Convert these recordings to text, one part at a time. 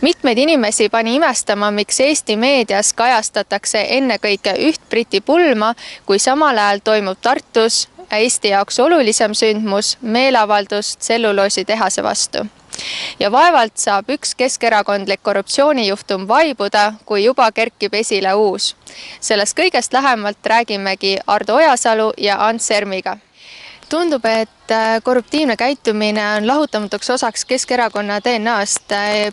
Mitmeid inimesi pani imestama, miks Eesti meedias kajastatakse ennekõike üht Briti pulma, kui samal ajal toimub Tartus Eesti jaoks olulisem sündmus, meelavaldus tselluloositehase vastu. Ja vaevalt saab üks keskerakondlik korruptsioonijuhtum vaibuda, kui juba kerkib esile uus. Sellest kõigest lähemalt räägimegi Ardo Ojasalu ja Ants Ermiga. Tundub, et korruptiivne käitumine on lahutamatuks osaks Keskerakonna DNA-st.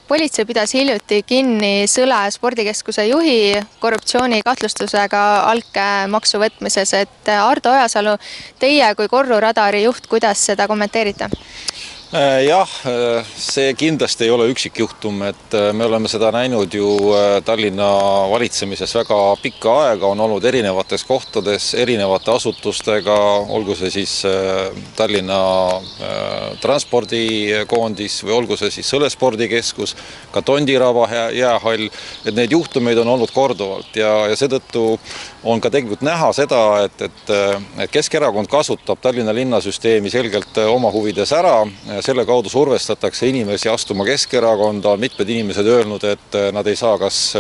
Politsei pidas hiljuti kinni Sõle spordikeskuse juhi korruptsioonikahtlustusega altkäemaksu võtmises. Et Ardo Ojasalu, teie kui korruradari juht, kuidas seda kommenteerite? Jah, see kindlasti ei ole üksikjuhtum, et me oleme seda näinud ju Tallinna valitsemises väga pikka aega, on olnud erinevates kohtades, erinevate asutustega, olgu see siis Tallinna transpordikoondis või olgu see siis Sõle spordikeskus, ka Tondiraba jäähall, et neid juhtumeid on olnud korduvalt ja seetõttu on ka tegelikult näha seda, et Keskerakond kasutab Tallinna linnasüsteemi selgelt oma huvides ära. Selle kaudu survestatakse inimesi astuma Keskerakonda, on mitmed inimesed öelnud, et nad ei saa kas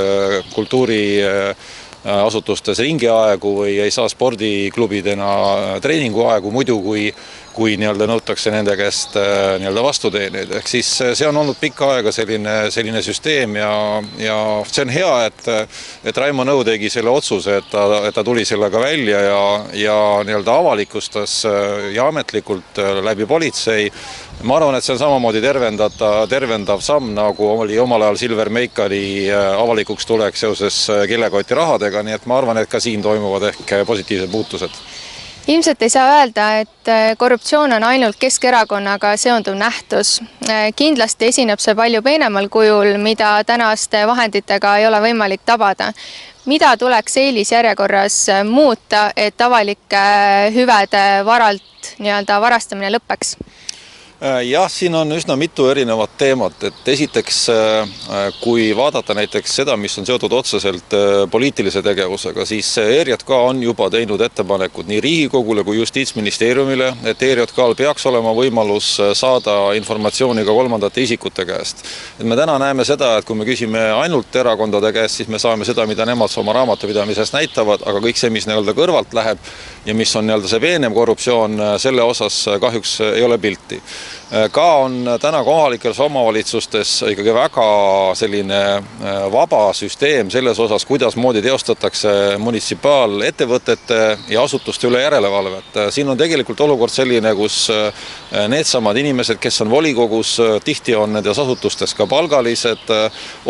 kultuuriasutustes ringiaegu või ei saa spordiklubidena treeninguaegu muidu, kui nõutakse nende käest vastuteeneid. Ehk siis see on olnud pikka aega selline süsteem ja see on hea, et Raimo Nõu tegi selle otsuse, et ta tuli sellega välja ja avalikustas ja ametlikult läbi politsei. Ma arvan, et see on samamoodi tervendav samm, nagu oli omal ajal Silver Meikari avalikuks tuleks seoses kilekoti rahadega, nii et ma arvan, et ka siin toimuvad ehk positiivsed muutused. Ilmselt ei saa öelda, et korruptsioon on ainult Keskerakonnaga seonduv nähtus. Kindlasti esineb see palju peenemal kujul, mida tänaste vahenditega ei ole võimalik tabada. Mida tuleks eelisjärjekorras muuta, et avalike hüvede varalt varastamine lõppeks? Jah, siin on üsna mitu erinevat teemat, et esiteks, kui vaadata näiteks seda, mis on seotud otseselt poliitilise tegevusega, siis ERJK on juba teinud ettepanekud nii Riigikogule kui Justiitsministeeriumile, et ERJK-l peaks olema võimalus saada informatsiooni ka kolmandate isikute käest. Et me täna näeme seda, et kui me küsime ainult erakondade käest, siis me saame seda, mida nemad oma raamatupidamisest näitavad, aga kõik see, mis kõrvalt läheb ja mis on see veenev korruptsioon, selle osas kahjuks ei ole pilti. Ka on täna kohalikes omavalitsustes ikkagi väga selline vaba süsteem selles osas, kuidas moodi teostatakse munitsipaalettevõtete ja asutuste üle järelevalvet. Siin on tegelikult olukord selline, kus needsamad inimesed, kes on volikogus, tihti on nendes asutustes ka palgalised,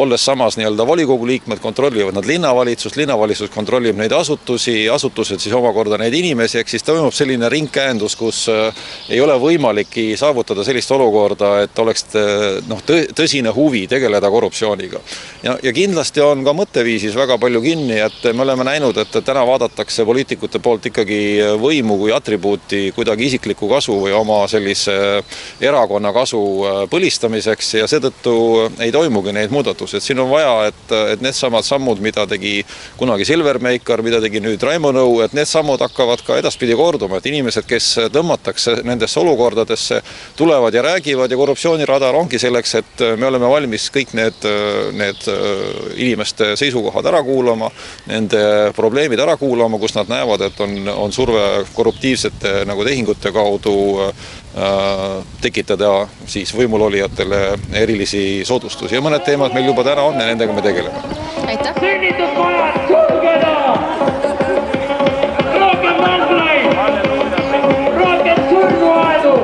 olles samas volikogu liikmed, kontrollivad nad linnavalitsus kontrollib neid asutused siis omakorda neid inimesi, ehk siis toimub selline ringkäendus, kus ei ole võimaliki saavutada sellist olukorda, et oleks tõsine huvi tegeleda korruptsiooniga. Ja kindlasti on ka mõtteviisis väga palju kinni, et me oleme näinud, et täna vaadatakse poliitikute poolt ikkagi võimu kui atribuuti kuidagi isikliku kasu või oma sellise erakonna kasu põlistamiseks ja seetõttu ei toimugi neid muudatusi. Siin on vaja, et need samad sammud, mida tegi kunagi Silver Meikar, mida tegi nüüd Raimo Nõu, et need sammud hakkavad ka edaspidi korduma, et inimesed, kes tõmmatakse nendesse olukordadesse, tulevad ja räägivad ja korruptsiooniradar ongi selleks, et me oleme valmis kõik need inimeste seisukohad ära kuulama, nende probleemid ära kuulama, kus nad näevad, et on surve korruptiivsete tehingute kaudu tekitada siis võimulolijatele erilisi soodustusi. Ja mõned teemad meil juba täna on ja nendega me tegeleme. Aitäh! Sünnitusmajad sulgeda! Rohkem mandlaid! Rohkem surnuaedu!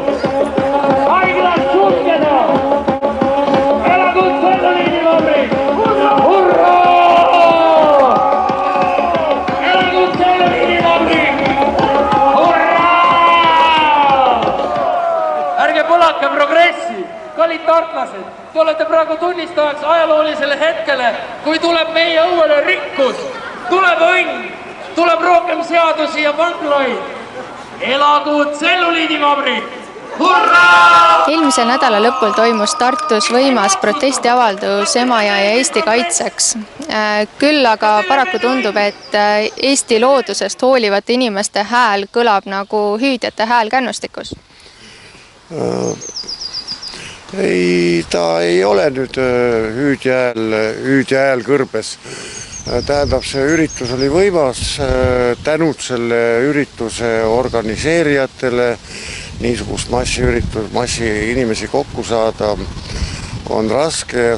Haiglad sulgeda! Elagu tselluliidivabrik! Hurraa! Elagu tselluliidivabrik! Hurraa! Ärge põlake progressi! Kallid tartlased, te olete praegu tunnistajaks ajaloolisele hetkele, kui tuleb meie õuele rikkus, tuleb õnn, tuleb rohkem seadusi ja vanglaid. Elagu tselluliidivabrik! Hurraa! Eelmisel nädala lõpul toimus Tartus võimas protestiavaldus Emajõe ja Eesti kaitseks. Küll aga paraku tundub, et Eesti loodusest hoolivate inimeste hääl kõlab nagu hüüdjate hääl kännustikus. Ei, ta ei ole nüüd hüüdjääl kõrbes. Tähendab, see üritus oli võimas, tänud selle ürituse organiseerijatele, niisugust massi inimesi kokku saada on raske ja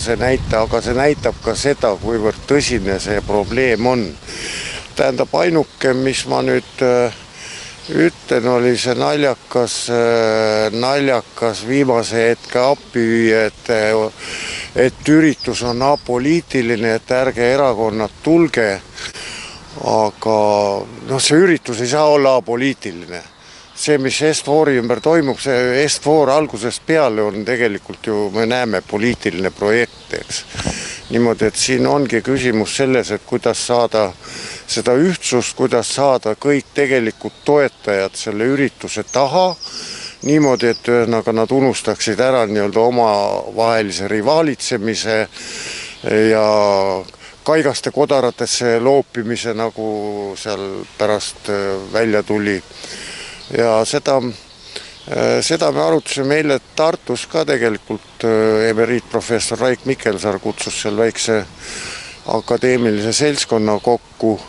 aga see näitab ka seda, kuivõrd tõsine see probleem on. Tähendab, ainuke, mis ma nüüd ütlen, oli see naljakas viimase hetke appihüüe, et üritus on apoliitiline, et ärge erakonnad tulge, aga see üritus ei saa olla apoliitiline. See, mis Est-Fori ümber toimub, see Est-For algusest peale on tegelikult ju, me näeme, poliitiline projekt, eks. Niimoodi, et siin ongi küsimus selles, et kuidas saada seda ühtsust, kuidas saada kõik tegelikult toetajad selle ürituse taha, niimoodi, et nad unustaksid ära oma vahelise rivaalitsemise ja kaigaste kodaratesse loopimise, nagu seal pärast välja tuli. Ja seda me arutasime eile Tartus ka tegelikult, emeriitprofessor Raik Mikelsaar kutsus seal väikse akadeemilise seltskonna kokku.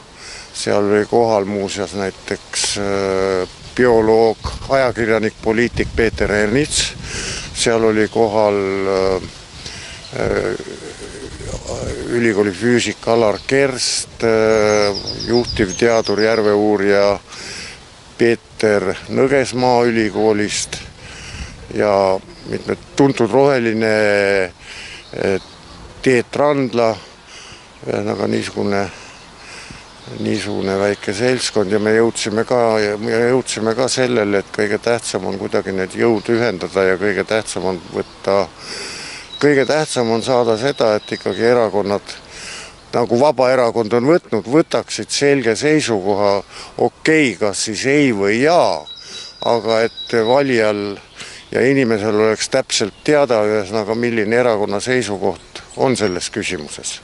Seal oli kohal muuseas näiteks bioloog, ajakirjanik, poliitik Peeter Ernits. Seal oli kohal ülikooli füüsik Alar Kerst, juhtivteadur, järveuurija Peeter Nõgesmaa ülikoolist ja mitmed tuntud roheline Teet Randla, aga niisugune väike seltskond ja me jõudsime ka sellele, et kõige tähtsam on kuidagi need jõud ühendada ja kõige tähtsam on saada seda, et ikkagi erakonnad, nagu Vabaerakond on võtaksid selge seisukoha, kas siis ei või jaa, aga et valijal ja inimesel oleks täpselt teada, milline erakonna seisukoht on selles küsimuses.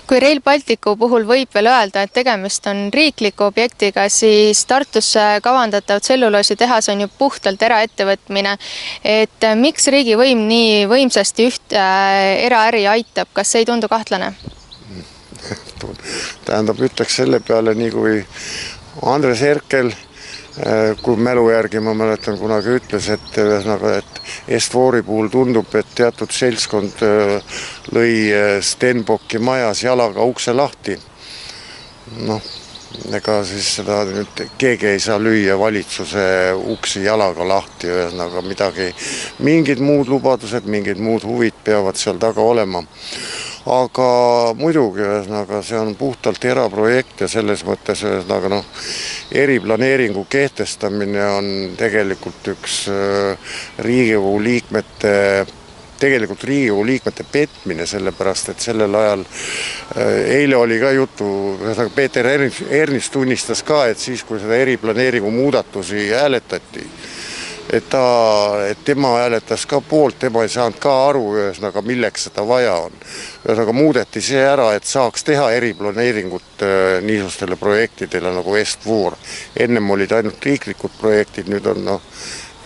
Kui Rail Balticu puhul võib veel öelda, et tegemist on riikliku objektiga, siis Tartusse kavandatav tselluloositehas on ju puhtalt eraettevõtmine. Et miks riigivõim nii võimsasti üht eraäri aitab, kas ei tundu kahtlane? Tähendab, ütleks selle peale, nii kui Andres Herkel, kui mälu järgi ma mäletan kunagi ütles, et Est-Fori puhul tundub, et teatud seltskond lõi Stenbocki majas jalaga ukse lahti. Ega siis seda nüüd keegi ei saa lüüa valitsuse uksi jalaga lahti, mingid muud lubadused, mingid muud huvid peavad seal taga olema. Aga muidugi, see on puhtalt eraprojekt ja selles mõttes eriplaneeringu kehtestamine on tegelikult üks Riigikogu liikmete petmine, sellepärast, et sellel ajal eile oli ka jutu, Peeter Ernits tunnistas ka, et siis, kui seda eriplaneeringu muudatusi hääletati, et tema hääletas ka poolt, tema ei saanud ka aru, milleks seda vaja on. Muudeti see ära, et saaks teha eriplaneeringut niisugustele projektidele nagu Est-For. Ennem olid ainult riiklikud projektid, nüüd on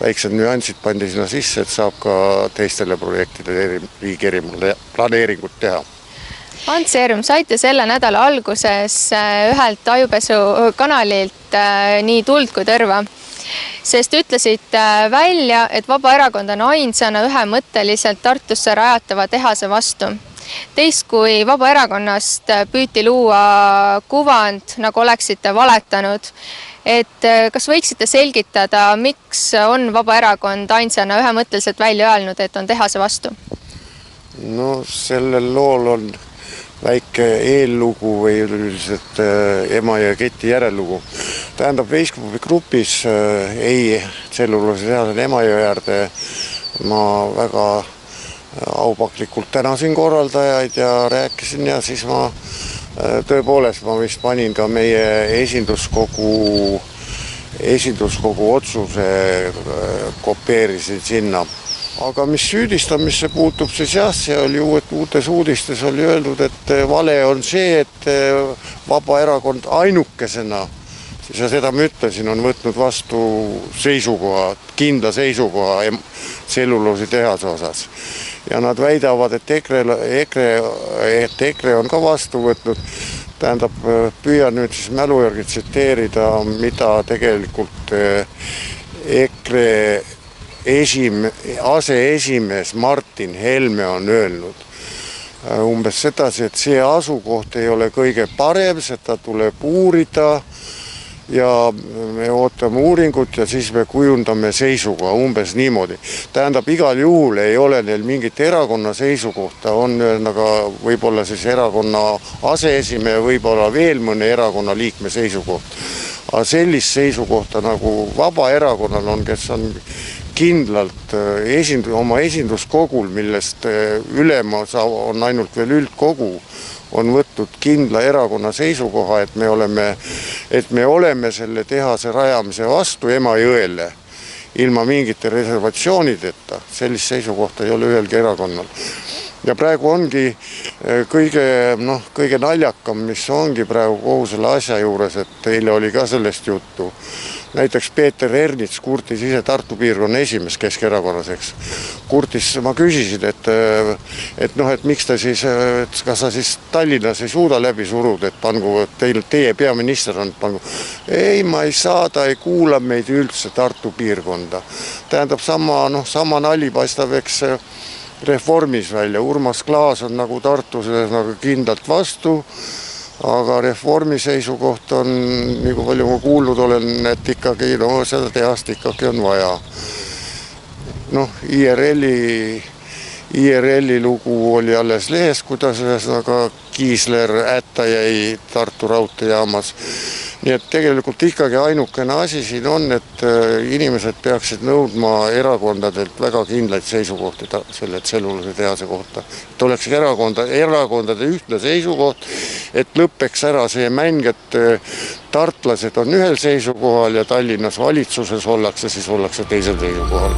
väiksed nüansid pandi sinna sisse, et saab ka teistele projektidele riigi eriplaneeringut teha. Ants Eerum, saite selle nädala alguses ühelt ajupesukanalilt nii tuld kui tõrva, sest ütlesid välja, et Vabaerakond on ainsana ühemõtteliselt Tartusse rajatava tehase vastu. Teist kui Vabaerakonnast püüti luua kuvand, nagu oleksite valetanud. Et kas võiksite selgitada, miks on Vabaerakond ainsana ühemõtteliselt välja öelnud, et on tehase vastu? Sellel lool on väike eellugu või üldiselt ema ja keti järellugu. Tähendab, Veiskoppi grupis tselluloositehase Emajõe ma väga aupaklikult tänasin korraldajaid ja rääkisin ja siis ma tõepoolest vist panin ka meie esinduskogu otsuse kopeerisin sinna. Aga mis süüdistamisse puutub, siis jah, see oli uutes uudistes oli öeldud, et vale on see, et Vabaerakond ainukesena siis ja seda ma ütlesin, on võtnud vastu seisukoha, kindla seisukoha tselluloositehase osas. Ja nad väidavad, et EKRE on ka vastu võtnud. Tähendab, püüan nüüd siis mälu järgi tsiteerida, mida tegelikult EKRE aseesimees Martin Helme on öelnud. Umbes sedasi, et see asukoht ei ole kõige parem, seda tuleb uurida ja me ootame uuringut ja siis me kujundame seisukoha, umbes niimoodi. Tähendab, igal juhul ei ole neil mingit erakonna seisukohta, on võib-olla siis erakonna aseesimehe, võib-olla veel mõne erakonna liikme seisukoht. Aga sellist seisukohta nagu Vabaerakonnal on, kes on kindlalt oma esinduskogul, millest ülema on ainult veel üldkogu, on võtnud kindla erakonna seisukoha, et me oleme selle tehase rajamise vastu Emajõele ilma mingite reservatsioonideta. Sellist seisukohta ei ole ühelgi erakonnal. Ja praegu ongi kõige naljakam, mis ongi praegu kogu selle asja juures, et eile oli ka sellest juttu. Näiteks Peeter Ernits kurtis ise Tartu piirkonna esimees Keskerakonnas, eks. Kurtis, ma küsisin, et miks ta siis, kas sa siis Tallinnas ei suuda läbi suruda, et teie peaminister on pangu. Ei, ma ei saa, ta ei kuula meid üldse Tartu piirkonda. Tähendab, sama nali paistab, eks Reformis välja. Urmas Klaas on nagu Tartus nagu kindlalt vastu, aga Reformi seisukoht on, nii kui palju ma kuulnud olen, et ikkagi seda tehast ikkagi on vaja. IRL-i lugu oli alles lehes, kuidas Kiisler ätta jäi Tartu raudteejaamas. Nii et tegelikult ikkagi ainukene asi siin on, et inimesed peaksid nõudma erakondadelt väga kindlaid seisukohti selle tselluloositehase kohta. Et oleks erakondade ühtne seisukoht, et lõppeks ära see mäng, et tartlased on ühel seisukohal ja Tallinnas valitsuses ollakse teisel seisukohal.